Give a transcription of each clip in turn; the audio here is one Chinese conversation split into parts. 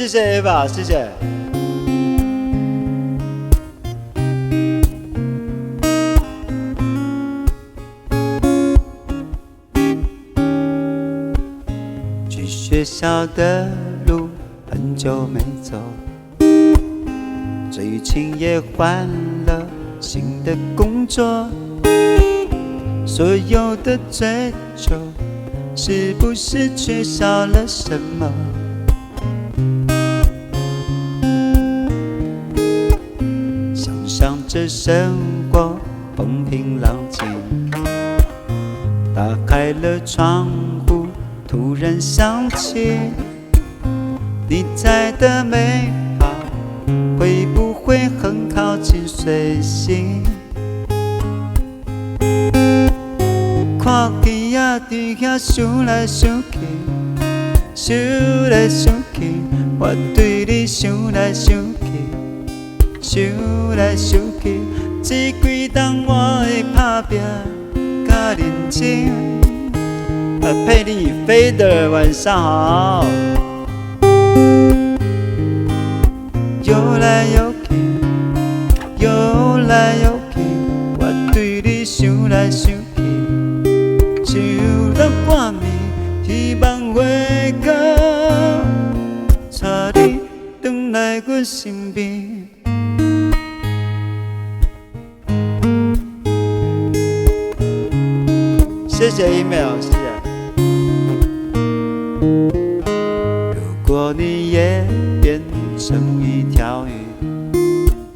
谢谢 Eva， 谢谢。去学校的路很久没走，最近也换了新的工作，所有的追求是不是缺少了什么？想象着生活风平浪静，打开了窗户，突然想起你在的美好，会不会很靠近水星？看见呀伫遐想来想去，想来想去，我对你想来想去，想来想去，这几冬我会打拼甲认真。佩妮与菲德，晚上好。游来游去，游来游去，我对你想来想去，想了半暝，希望月光带你回来阮身边。谢谢 email， 谢谢。如果你也变成一条鱼，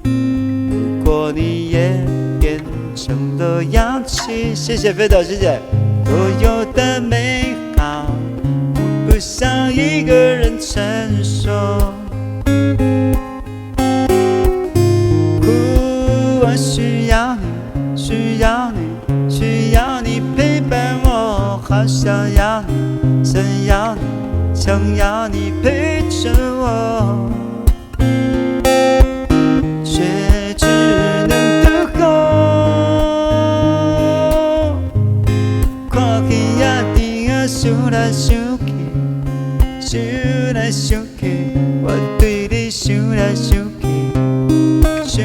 如果你也变成了氧气，谢谢飞斗，谢谢。所有的美好不想一个人承受，我需要你，需要你，需要你陪伴我，好想要你，想要你，想要你陪着我，却只能等候。看见呀地啊想来想去，想来想去，我对你想来想去，想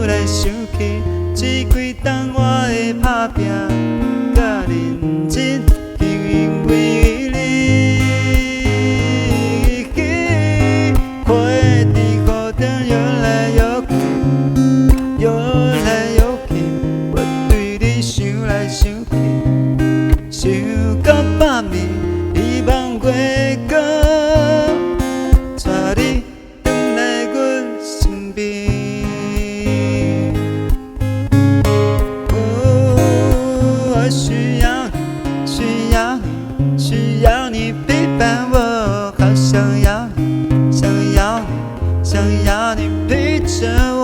来想去，这几冬我会打拼甲认真，因为你。希望月光带你回来阮身边。我需要你，需要你，需要你陪伴我，好想要你，想要你，想要你陪着我。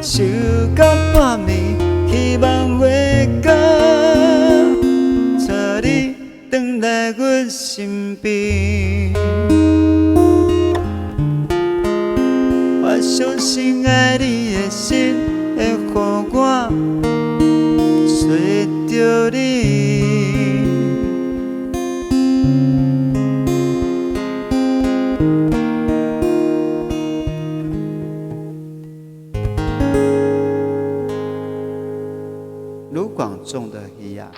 想到半暝，希望月光带你回来阮身边。我相信爱你的心会予我找到你。卢广仲的《一样》。